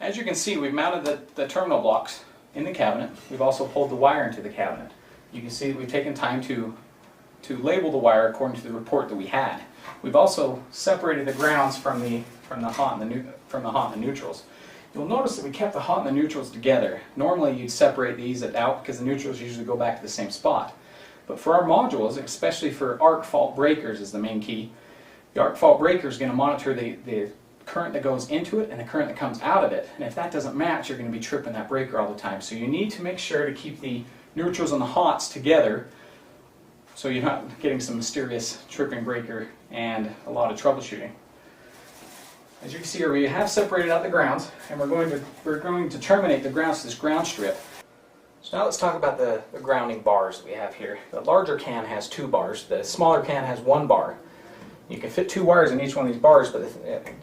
As you can see, we've mounted the terminal blocks in the cabinet. We've also pulled the wire into the cabinet. You can see that we've taken time to label the wire according to the report that we had. We've also separated the grounds from the hot and the neutrals. You'll notice that we kept the hot and the neutrals together. Normally you'd separate these out because the neutrals usually go back to the same spot. But for our modules, especially for arc fault breakers is the main key, the arc fault breaker is going to monitor the current that goes into it and the current that comes out of it. And if that doesn't match, you're going to be tripping that breaker all the time. So you need to make sure to keep the neutrals and the hots together so you're not getting some mysterious tripping breaker and a lot of troubleshooting. As you can see here, we have separated out the grounds, and we're going to terminate the grounds to this ground strip. So now let's talk about the grounding bars that we have here. The larger can has 2 bars. The smaller can has 1 bar. You can fit 2 wires in each one of these bars, but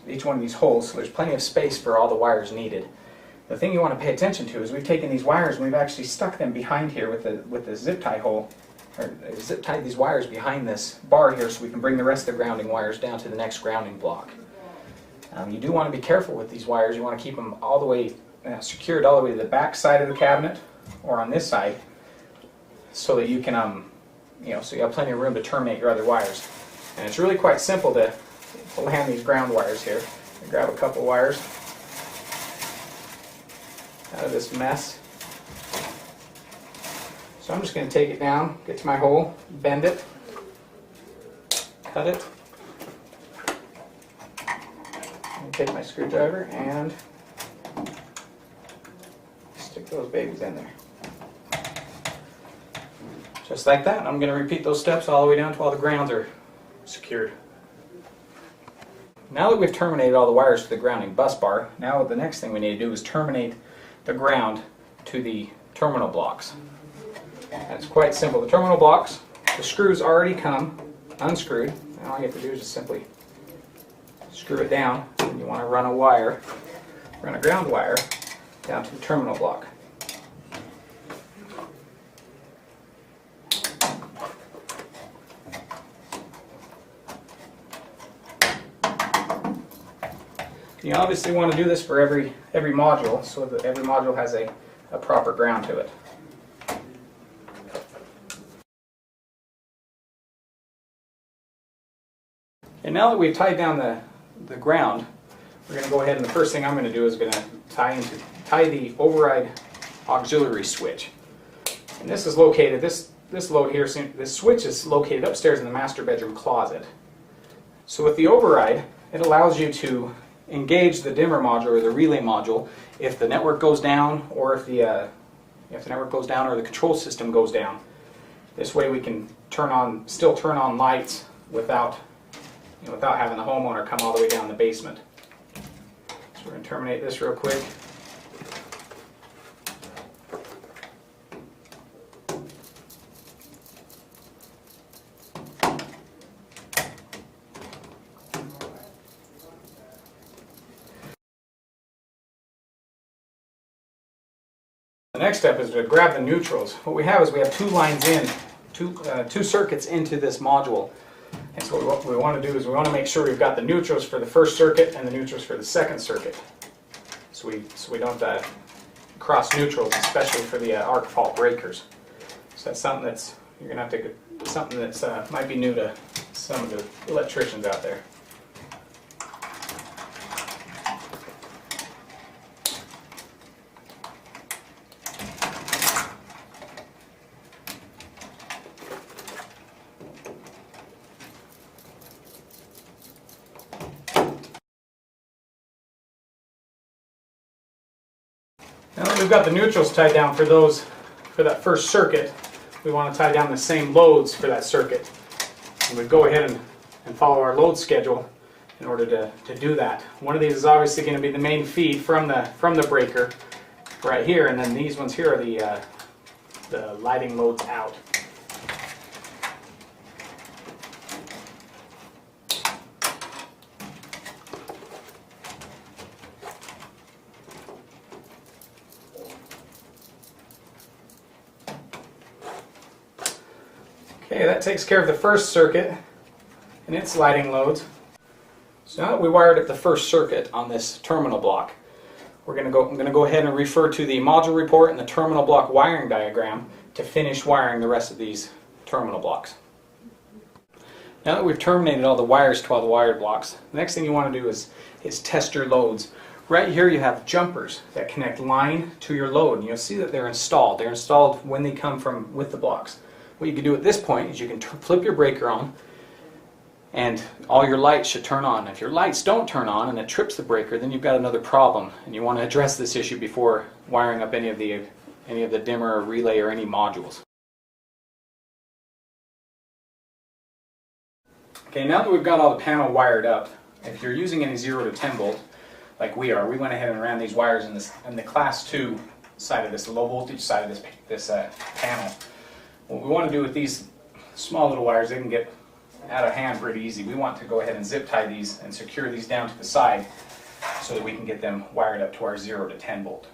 each one of these holes, so there's plenty of space for all the wires needed. The thing you want to pay attention to is we've taken these wires and we've actually stuck them behind here with the zip tie hole, or zip tied these wires behind this bar here so we can bring the rest of the grounding wires down to the next grounding block. You do want to be careful with these wires. You want to keep them all the way secured all the way to the back side of the cabinet or on this side so that you can, so you have plenty of room to terminate your other wires. And it's really quite simple to land these ground wires here. I grab a couple wires out of this mess. So I'm just going to take it down, get to my hole, bend it, cut it, and take my screwdriver and stick those babies in there. Just like that. I'm going to repeat those steps all the way down to all the grounds are secured. Now that we've terminated all the wires to the grounding bus bar, now the next thing we need to do is terminate the ground to the terminal blocks. It's quite simple. The terminal blocks, the screws already come unscrewed. Now all you have to do is just simply screw it down, and you want to run a ground wire down to the terminal block. You obviously want to do this for every module so that every module has a proper ground to it. And now that we've tied down the ground, we're going to go ahead and the first thing I'm going to do is going to tie the override auxiliary switch. And this is located, this load here, this switch is located upstairs in the master bedroom closet. So with the override, it allows you to engage the dimmer module or the relay module if the network goes down, or if the network goes down or the control system goes down. This way we can still turn on lights without having the homeowner come all the way down the basement. So we're going to terminate this real quick. The next step is to grab the neutrals. What we have is we have 2 lines in, two circuits into this module. And so what we want to do is we want to make sure we've got the neutrals for the first circuit and the neutrals for the second circuit. So we don't cross neutrals, especially for the arc fault breakers. So that's something that's you're going to have to something that's might be new to some of the electricians out there. Now that we've got the neutrals tied down for that first circuit, we want to tie down the same loads for that circuit. And we go ahead and follow our load schedule in order to do that. One of these is obviously going to be the main feed from the breaker right here, and then these ones here are the lighting loads out. Okay, that takes care of the first circuit and its lighting loads. So now that we wired up the first circuit on this terminal block, I'm going to go ahead and refer to the module report and the terminal block wiring diagram to finish wiring the rest of these terminal blocks. Now that we've terminated all the wires to all the wired blocks, the next thing you want to do is test your loads. Right here you have jumpers that connect line to your load, and you'll see that they're installed. They're installed when they come from with the blocks. What you can do at this point is you can flip your breaker on, and all your lights should turn on. If your lights don't turn on and it trips the breaker, then you've got another problem, and you want to address this issue before wiring up any of the dimmer or relay or any modules. Okay, now that we've got all the panel wired up, if you're using any 0 to 10 volt, like we are, we went ahead and ran these wires in the class 2 side of this, the low voltage side of this panel. What we want to do with these small little wires, they can get out of hand pretty easy. We want to go ahead and zip tie these and secure these down to the side so that we can get them wired up to our 0 to 10 volt.